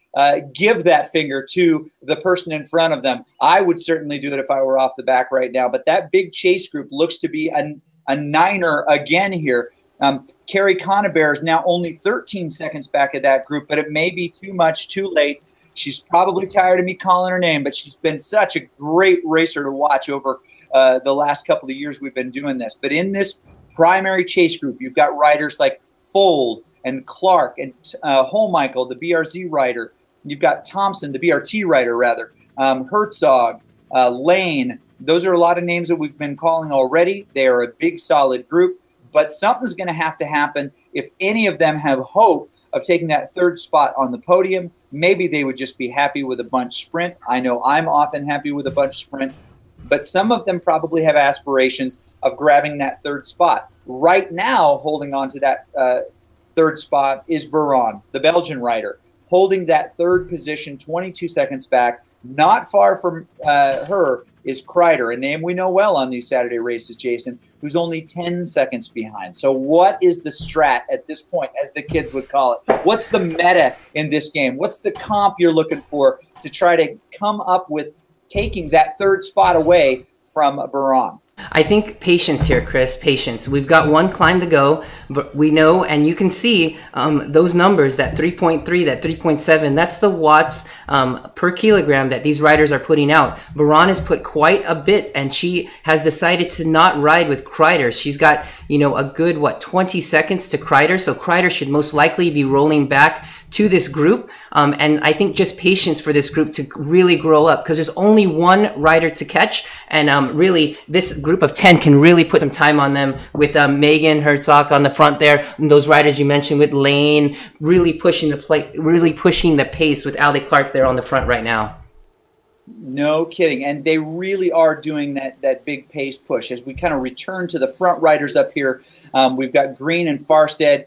give that finger to the person in front of them. I would certainly do it if I were off the back right now. But that big chase group looks to be a niner again here. Carrie Conabear is now only 13 seconds back of that group, but it may be too much, too late. She's probably tired of me calling her name, but she's been such a great racer to watch over the last couple of years we've been doing this. But in this primary chase group, you've got riders like Fold and Clark and Holmichael, the BRZ rider. You've got Thompson, the BRT rider, rather. Herzog, Lane. Those are a lot of names that we've been calling already. They are a big, solid group. But something's going to happen if any of them have hope of taking that third spot on the podium. Maybe they would just be happy with a bunch sprint. I know I'm often happy with a bunch sprint, but some of them probably have aspirations of grabbing that third spot. Right now, holding on to that third spot is Baran, the Belgian rider, holding that third position, 22 seconds back. Not far from her is Kreider, a name we know well on these Saturday races, Jason, who's only 10 seconds behind. So what is the strat at this point, as the kids would call it? What's the meta in this game? What's the comp you're looking for to try to come up with taking that third spot away from Baran? I think patience here, Chris, patience. We've got one climb to go, but we know, and you can see those numbers, that 3.3, that 3.7, that's the watts per kilogram that these riders are putting out. Baran has put quite a bit, and she has decided to not ride with Kreider. She's got, you know, a good, 20 seconds to Kreider, so Kreider should most likely be rolling back to this group, and I think just patience for this group to really grow up, because there's only one rider to catch, and really this group of 10 can really put some time on them with Megan Herzog on the front there, and those riders you mentioned with Lane really pushing the pace with Allie Clark there on the front right now. No kidding. And they really are doing that big pace push. As we kind of return to the front riders up here, we've got Green and Farstead.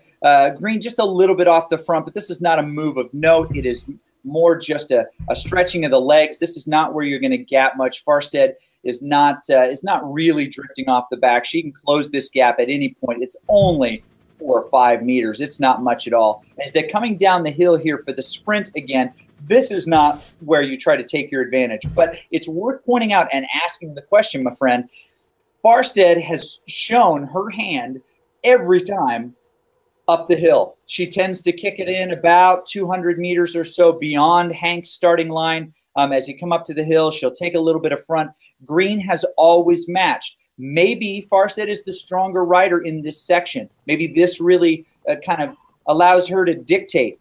Green just a little bit off the front, but this is not a move of note. It is more just a stretching of the legs. This is not where you're going to gap much. Farstead is not really drifting off the back. She can close this gap at any point. It's only 4 or 5 meters. It's not much at all. As they're coming down the hill here for the sprint again, this is not where you try to take your advantage. But it's worth pointing out and asking the question, my friend. Farstead has shown her hand every time up the hill. She tends to kick it in about 200 meters or so beyond Hank's starting line. As you come up to the hill, she'll take a little bit of front. Green has always matched. Maybe Farstead is the stronger rider in this section. Maybe this really kind of allows her to dictate.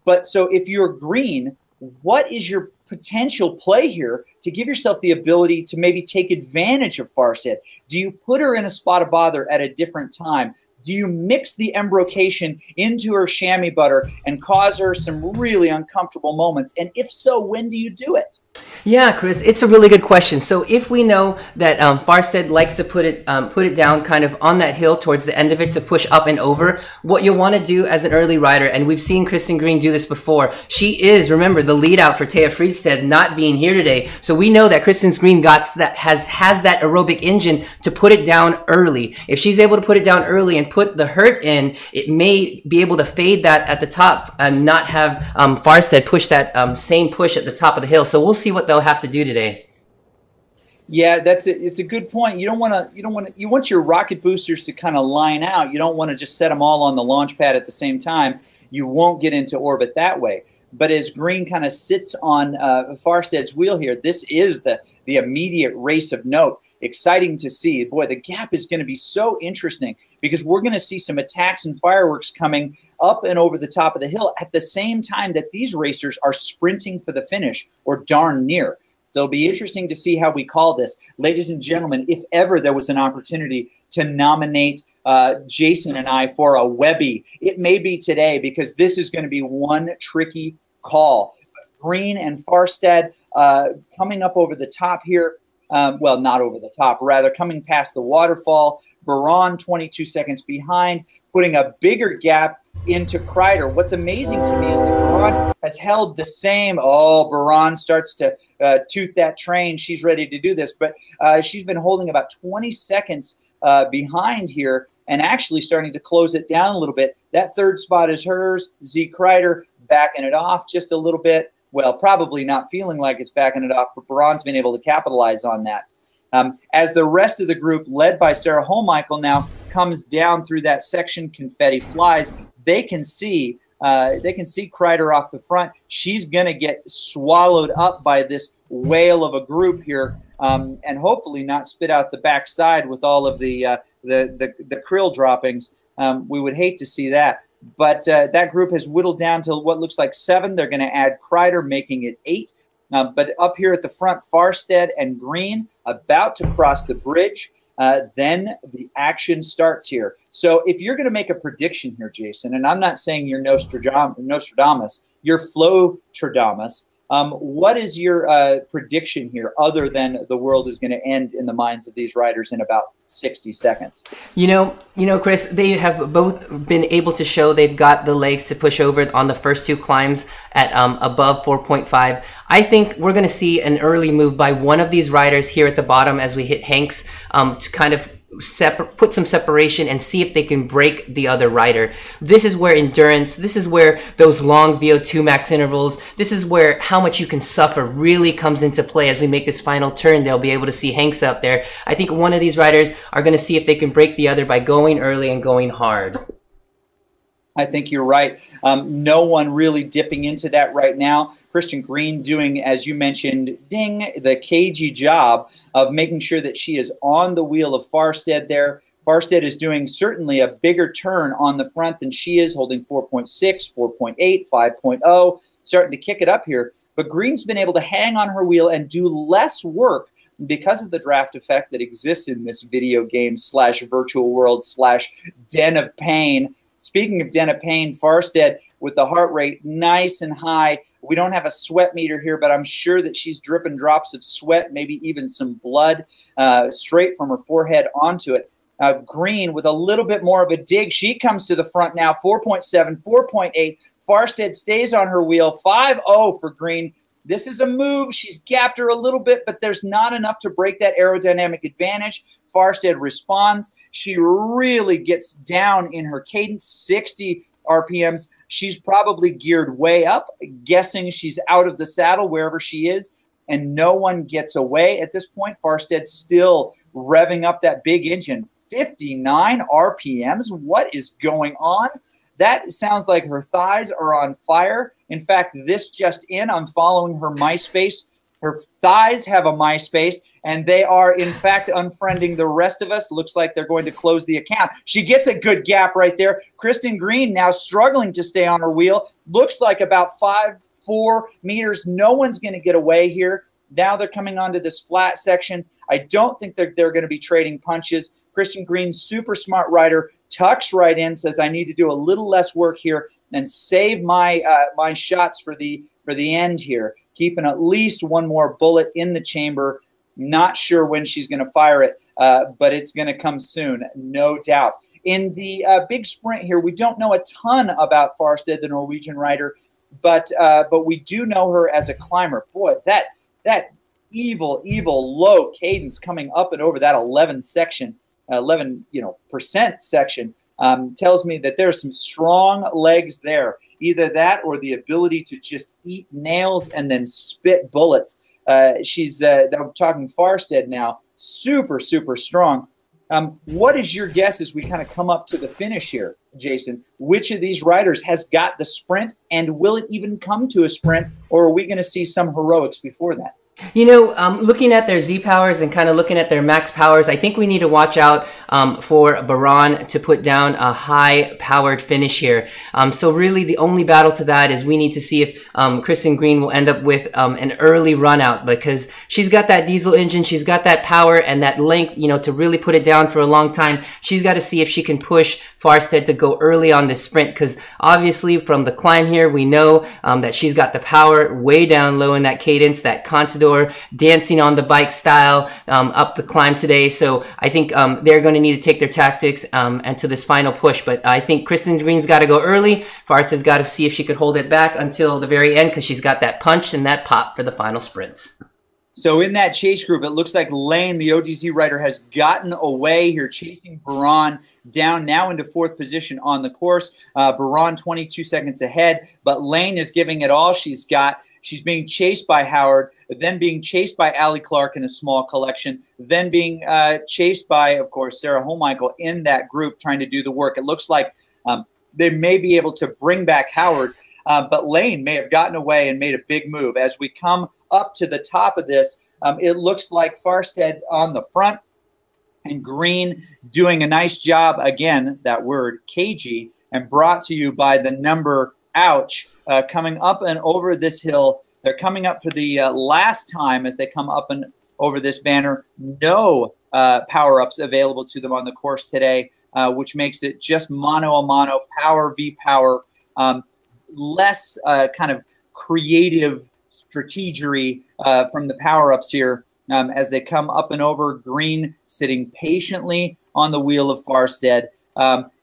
But so if you're Green, what is your potential play here to give yourself the ability to maybe take advantage of Farstead? Do you put her in a spot of bother at a different time? Do you mix the embrocation into her chamois butter and cause her some really uncomfortable moments? And if so, when do you do it? Yeah, Chris, it's a really good question. So if we know that Farstead likes to put it down kind of on that hill towards the end of it to push up and over, what you'll want to do as an early rider, and we've seen Kristen Green do this before, she is, remember, the lead out for Taya Friedstedt not being here today. So we know that Kristen Green has that aerobic engine to put it down early. If she's able to put it down early and put the hurt in, it may be able to fade that at the top and not have Farstead push that same push at the top of the hill. So we'll see what they'll have to do today. Yeah, it's a good point. You want your rocket boosters to kind of line out. You don't want to just set them all on the launch pad at the same time. You won't get into orbit that way. But as Green kind of sits on Farstead's wheel here, this is the immediate race of note. Exciting to see. Boy, the gap is going to be so interesting because we're going to see some attacks and fireworks coming up and over the top of the hill at the same time that these racers are sprinting for the finish or darn near. So it'll be interesting to see how we call this. Ladies and gentlemen, if ever there was an opportunity to nominate Jason and I for a Webby, it may be today because this is going to be one tricky call. Green and Farstead coming up over the top here. Well, not over the top, rather coming past the waterfall. Baran 22 seconds behind, putting a bigger gap into Kreider. What's amazing to me is that Baran has held the same. Oh, Baran starts to toot that train. She's ready to do this, but she's been holding about 20 seconds behind here and actually starting to close it down a little bit. That third spot is hers. Z Kreider backing it off just a little bit. Well, probably not feeling like it's backing it off, but Baran's been able to capitalize on that. As the rest of the group, led by Sarah Holmichael now, comes down through that section, confetti flies. They can see Kreider off the front. She's going to get swallowed up by this whale of a group here, and hopefully not spit out the backside with all of the krill droppings. We would hate to see that. But that group has whittled down to what looks like 7. They're going to add Kreider, making it 8. But up here at the front, Farstead and Green about to cross the bridge. Then the action starts here. So if you're going to make a prediction here, Jason, and I'm not saying you're Nostradamus, you're Flotradamus. What is your prediction here, other than the world is going to end in the minds of these riders in about 60 seconds? You know, Chris, they have both been able to show they've got the legs to push over on the first two climbs at above 4.5. I think we're going to see an early move by one of these riders here at the bottom as we hit Hanks to kind of put some separation and see if they can break the other rider. This is where endurance, this is where those long VO2 max intervals, this is where how much you can suffer really comes into play as we make this final turn. They'll be able to see Hanks out there. I think one of these riders are going to see if they can break the other by going early and going hard. I think you're right. No one really dipping into that right now. Christian Green doing, as you mentioned, ding, the cagey job of making sure that she is on the wheel of Farstead there. Farstead is doing certainly a bigger turn on the front than she is, holding 4.6, 4.8, 5.0, starting to kick it up here. But Green's been able to hang on her wheel and do less work because of the draft effect that exists in this video game slash virtual world slash den of pain. Speaking of den of pain, Farstead with the heart rate nice and high. We don't have a sweat meter here, but I'm sure that she's dripping drops of sweat, maybe even some blood straight from her forehead onto it. Green with a little bit more of a dig. She comes to the front now, 4.7, 4.8. Farstead stays on her wheel, 5.0 for Green. This is a move. She's gapped her a little bit, but there's not enough to break that aerodynamic advantage. Farstead responds. She really gets down in her cadence, 60 RPMs. She's probably geared way up, guessing she's out of the saddle wherever she is, and no one gets away at this point. Farstead still revving up that big engine. 59 RPMs. What is going on? That sounds like her thighs are on fire. In fact, this just in, I'm following her MySpace. Her thighs have a MySpace, and they are, in fact, unfriending the rest of us. Looks like they're going to close the account. She gets a good gap right there. Kristen Green now struggling to stay on her wheel. Looks like about 5-4 meters. No one's going to get away here. Now they're coming onto this flat section. I don't think they're going to be trading punches. Kristen Green, super smart rider, tucks right in, says, I need to do a little less work here and save my my shots for the end here. Keeping at least one more bullet in the chamber. Not sure when she's going to fire it, but it's going to come soon, no doubt. In the big sprint here, we don't know a ton about Farstead, the Norwegian rider, but we do know her as a climber. Boy, that evil low cadence coming up and over that 11 section. 11% section tells me that there's some strong legs there. Either that or the ability to just eat nails and then spit bullets. I'm talking Farstead now, super strong. What is your guess as we kind of come up to the finish here, Jason? Which of these riders has got the sprint, and will it even come to a sprint, or are we going to see some heroics before that? You know, looking at their Z powers and kind of looking at their max powers, I think we need to watch out for Baran to put down a high-powered finish here. So really the only battle to that is we need to see if Kristen Green will end up with an early run out, because she's got that diesel engine, she's got that power and that length, you know, to really put it down for a long time. She's got to see if she can push Farstead to go early on this sprint, because obviously from the climb here, we know that she's got the power way down low in that cadence, that Contador dancing on the bike style up the climb today. So I think they're going to need to take their tactics and to this final push. But I think Kristen Green's got to go early. Farstead's got to see if she could hold it back until the very end, because she's got that punch and that pop for the final sprint. So in that chase group, it looks like Lane, the ODivaZ rider, has gotten away here, chasing Baran down now into fourth position on the course. Baran 22 seconds ahead, but Lane is giving it all she's got. She's being chased by Howard, then being chased by Allie Clark in a small collection, then being chased by, of course, Sarah Holmichael in that group trying to do the work. It looks like they may be able to bring back Howard, but Lane may have gotten away and made a big move. As we come up to the top of this, it looks like Farstead on the front and Green doing a nice job, again, that word, cagey, and brought to you by the number Ouch, coming up and over this hill. They're coming up for the last time as they come up and over this banner. No power-ups available to them on the course today, which makes it just mano-a-mano, power v power, less kind of creative strategery from the power-ups here as they come up and over. Green sitting patiently on the wheel of Farstead.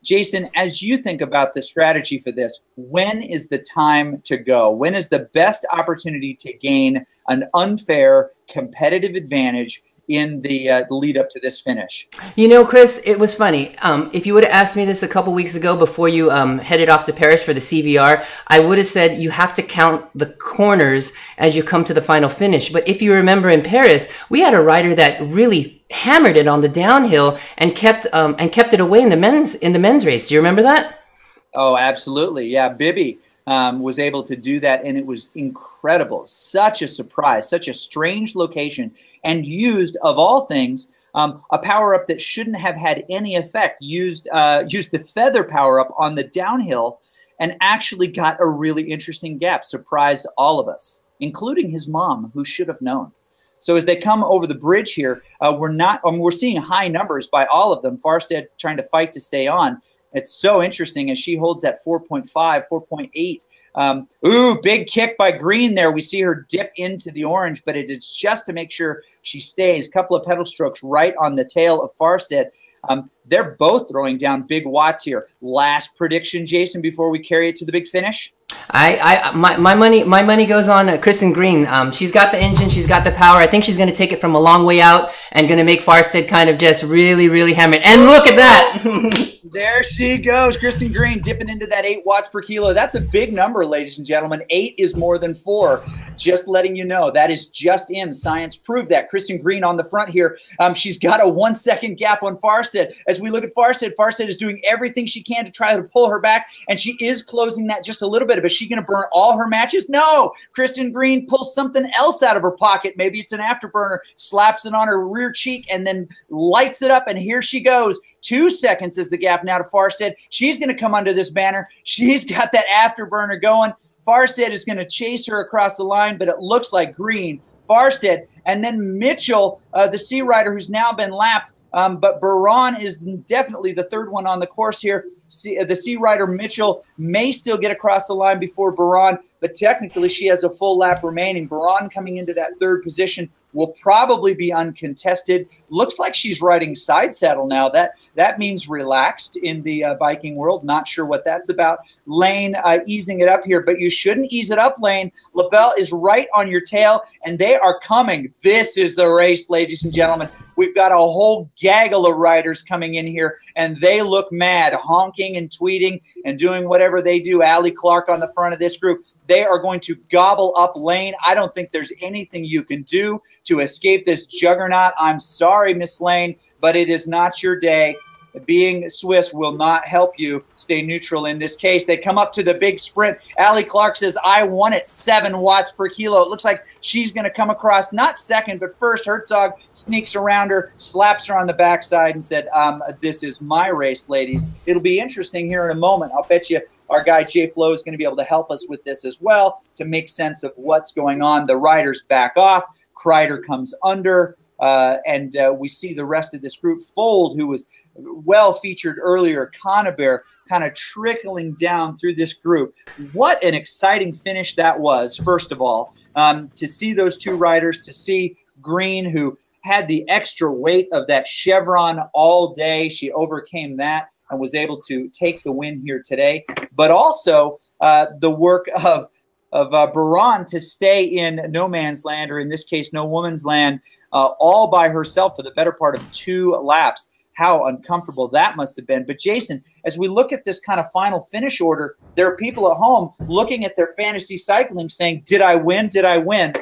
Jason, as you think about the strategy for this, when is the time to go? When is the best opportunity to gain an unfair competitive advantage in the lead up to this finish? You know, Chris, it was funny. If you would have asked me this a couple weeks ago before you headed off to Paris for the CVR, I would have said you have to count the corners as you come to the final finish. But if you remember in Paris, we had a rider that really hammered it on the downhill and kept it away in the men's race. Do you remember that? Oh, absolutely. Yeah, Bibby was able to do that, and it was incredible. Such a surprise, such a strange location, and used, of all things, a power-up that shouldn't have had any effect. Used the feather power-up on the downhill and actually got a really interesting gap. Surprised all of us, including his mom, who should have known. So as they come over the bridge here, we're seeing high numbers by all of them. Farstead trying to fight to stay on. It's so interesting as she holds that 4.5, 4.8. Ooh, big kick by Green there. We see her dip into the orange, but it is just to make sure she stays. Couple of pedal strokes right on the tail of Farstead. They're both throwing down big watts here. Last prediction, Jason, before we carry it to the big finish? My money goes on Kristen Green. She's got the engine, she's got the power. I think she's going to take it from a long way out and going to make Farstead kind of just really, really hammer it. And look at that! There she goes, Kristen Green dipping into that 8 watts per kilo. That's a big number, ladies and gentlemen. 8 is more than 4. Just letting you know, that is just in. Science proved that. Kristen Green on the front here. She's got a 1 second gap on Farstead. As we look at Farstead, Farstead is doing everything she can to try to pull her back, and she is closing that just a little bit. But is she going to burn all her matches? No. Kristen Green pulls something else out of her pocket. Maybe it's an afterburner, slaps it on her rear cheek, and then lights it up, and here she goes. 2 seconds is the gap now to Farstead. She's going to come under this banner. She's got that afterburner going. Farstead is going to chase her across the line, but it looks like Green, Farstead, and then Mitchell, the Sea Rider, who's now been lapped. But Baron is definitely the third one on the course here. The Sea Rider Mitchell may still get across the line before Baron, but technically she has a full lap remaining. Baron coming into that third position will probably be uncontested. Looks like she's riding side saddle now. That means relaxed in the biking world. Not sure what that's about. Lane easing it up here, but you shouldn't ease it up, Lane. LaBelle is right on your tail, and they are coming. This is the race, ladies and gentlemen. We've got a whole gaggle of riders coming in here, and they look mad, honking and tweeting and doing whatever they do. Allie Clark on the front of this group. They are going to gobble up Lane. I don't think there's anything you can do to escape this juggernaut. I'm sorry, Miss Lane, but it is not your day. Being Swiss will not help you stay neutral in this case. They come up to the big sprint. Allie Clark says, I won it 7 watts per kilo. It looks like she's going to come across, not second, but first. Herzog sneaks around her, slaps her on the backside and said, this is my race, ladies. It'll be interesting here in a moment. I'll bet you our guy Jay Flo is going to be able to help us with this as well to make sense of what's going on. The riders back off. Kreider comes under. And we see the rest of this group. Fold, who was well featured earlier, Conabear, kind of trickling down through this group. What an exciting finish that was, first of all, to see those two riders, to see Green, who had the extra weight of that chevron all day. She overcame that and was able to take the win here today. But also the work of Baran to stay in no man's land, or in this case, no woman's land, all by herself for the better part of 2 laps. How uncomfortable that must have been. But Jason, as we look at this kind of final finish order, there are people at home looking at their fantasy cycling saying, did I win? Did I win?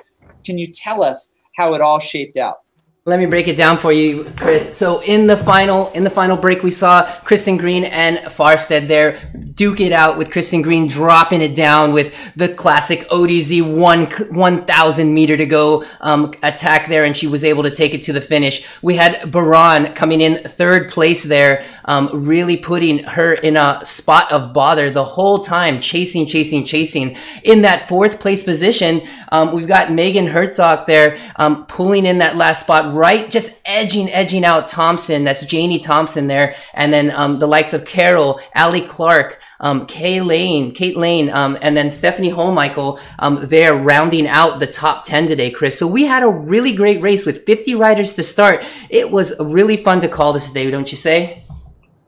Can you tell us how it all shaped out? Let me break it down for you, Chris. So in the final break, we saw Kristen Green and Farstead there duke it out, with Kristen Green dropping it down with the classic ODivaZ 1,000 meter to go attack there, and she was able to take it to the finish. We had Baran coming in 3rd place there, really putting her in a spot of bother the whole time, chasing. In that 4th place position, we've got Megan Herzog there pulling in that last spot, right, just edging out Thompson. That's Janie Thompson there. And then the likes of Carol, Allie Clark, Kate Lane, and then Stephanie Holmichael, they're rounding out the top 10 today, Chris. So we had a really great race with 50 riders to start. It was really fun to call this today, don't you say?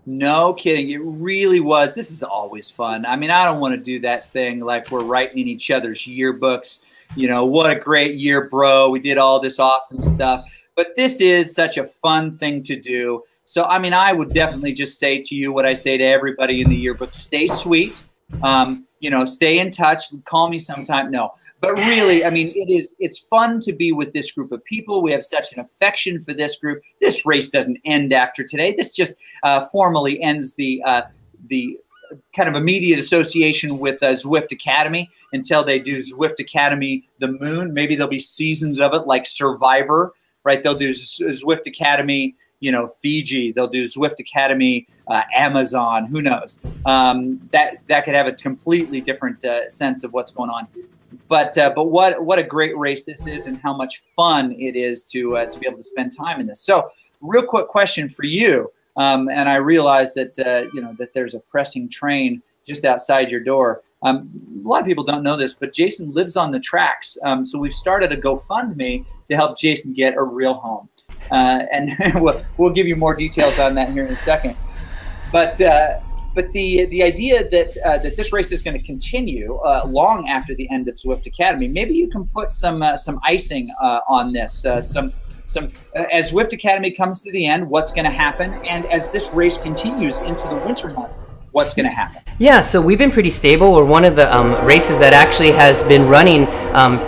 No kidding. It really was. This is always fun. I mean, I don't want to do that thing like we're writing in each other's yearbooks. You know, what a great year, bro. We did all this awesome stuff. But this is such a fun thing to do. So, I mean, I would definitely just say to you what I say to everybody in the yearbook: stay sweet. You know, stay in touch. Call me sometime. No. But really, I mean, it's fun to be with this group of people. We have such an affection for this group. This race doesn't end after today. This just formally ends the kind of immediate association with Zwift Academy until they do Zwift Academy the Moon. Maybe there'll be seasons of it like Survivor, right? They'll do Zwift Academy, you know, Fiji. They'll do Zwift Academy Amazon. Who knows? That could have a completely different sense of what's going on. But what a great race this is, and how much fun it is to be able to spend time in this. So, real quick question for you, and I realize that you know that there's a pressing train just outside your door. A lot of people don't know this, but Jason lives on the tracks. So we've started a GoFundMe to help Jason get a real home, and we'll give you more details on that here in a second. But the idea that that this race is going to continue long after the end of Zwift Academy, maybe you can put some icing on this. As Zwift Academy comes to the end, what's going to happen, and as this race continues into the winter months, what's going to happen? Yeah, so we've been pretty stable. We're one of the races that actually has been running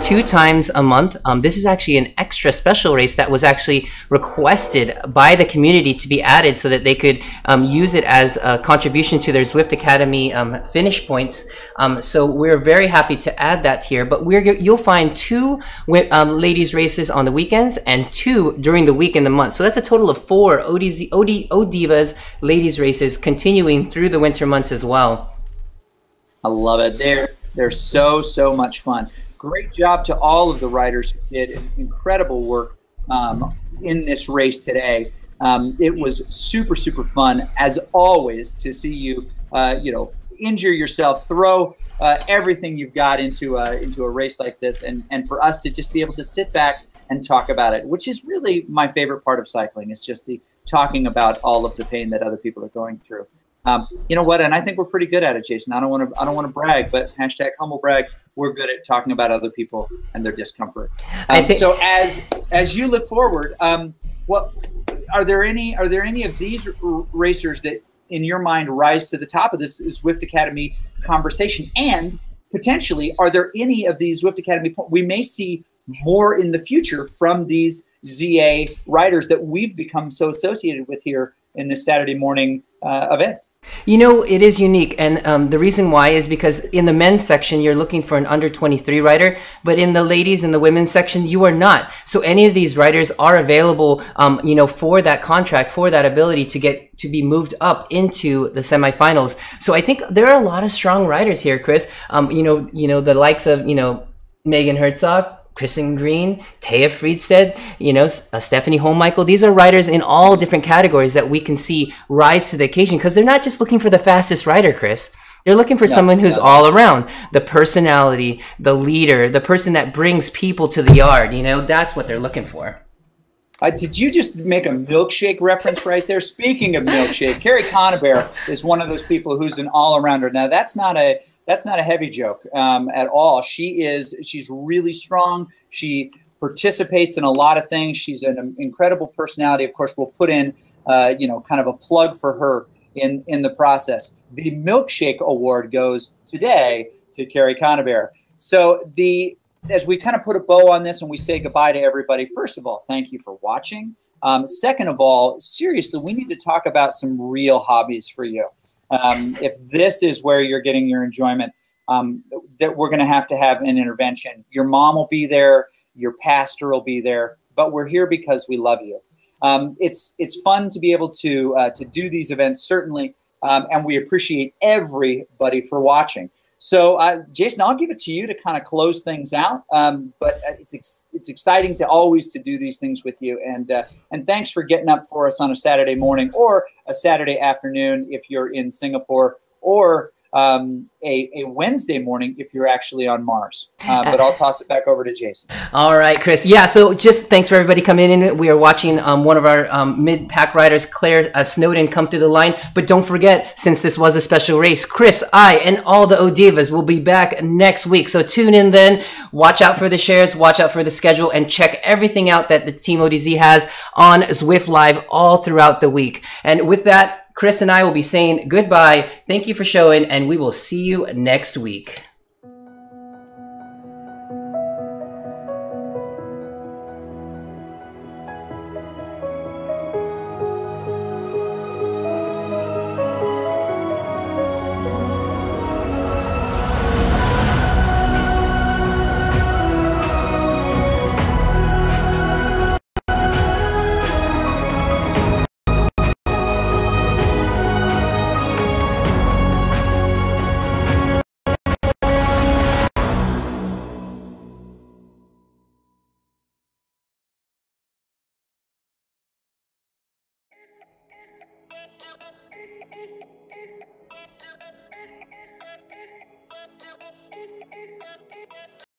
2 times a month. This is actually an extra special race that was actually requested by the community to be added so that they could use it as a contribution to their Zwift Academy finish points. So we're very happy to add that here. But you'll find 2 ladies races on the weekends and 2 during the week in the month. So that's a total of 4 ODivaZ ladies races continuing through the winter months as well. I love it. They're so much fun. Great job to all of the riders who did incredible work in this race today. It was super fun as always to see you you know, injure yourself, throw everything you've got into a race like this, and for us to just be able to sit back and talk about it, which is really my favorite part of cycling. It's just the talking about all of the pain that other people are going through. You know what? And I think we're pretty good at it, Jason. I don't want to brag, but #humble brag. We're good at talking about other people and their discomfort. So as you look forward, what are there any of these racers that in your mind rise to the top of this Zwift Academy conversation? And potentially, are there any of these Zwift Academy we may see more in the future from these ZA riders that we've become so associated with here in this Saturday morning event? You know, it is unique, and the reason why is because in the men's section, you're looking for an under 23 rider, but in the ladies and the women's section, you are not. So any of these riders are available, you know, for that contract, for that ability to be moved up into the semifinals. So I think there are a lot of strong riders here, Chris. You know, the likes of, you know, Megan Herzog, Kristen Green, Taya Friedstedt, you know, Stephanie Holmichael. These are riders in all different categories that we can see rise to the occasion, because they're not just looking for the fastest rider, Chris. They're looking for someone who's all around. The personality, the leader, the person that brings people to the yard. You know, that's what they're looking for. Did you just make a milkshake reference right there? Speaking of milkshake, Carrie Conabear is one of those people who's an all-arounder. Now, that's not a heavy joke at all. She's really strong. She participates in a lot of things. She's an incredible personality. Of course, we'll put in, you know, kind of a plug for her in the process. The milkshake award goes today to Carrie Conabear. So as we kind of put a bow on this and we say goodbye to everybody, first of all, thank you for watching. Second of all, seriously, we need to talk about some real hobbies for you. If this is where you're getting your enjoyment, that we're going to have an intervention. Your mom will be there, your pastor will be there, but we're here because we love you. It's fun to be able to do these events, certainly, and we appreciate everybody for watching. So, Jason, I'll give it to you to kind of close things out. But it's exciting to always to do these things with you, and thanks for getting up for us on a Saturday morning or a Saturday afternoon if you're in Singapore, or a Wednesday morning if you're actually on Mars. But I'll toss it back over to Jason. All right, Chris. Yeah, so just thanks for everybody coming in. We are watching one of our mid-pack riders, Claire Snowden, come through the line. But don't forget, since this was a special race, Chris, I, and all the ODivaZ will be back next week. So tune in then. Watch out for the shares, watch out for the schedule, and check everything out that the Team ODivaZ has on Zwift Live all throughout the week. And with that, Chris and I will be saying goodbye. Thank you for showing, and we will see you next week.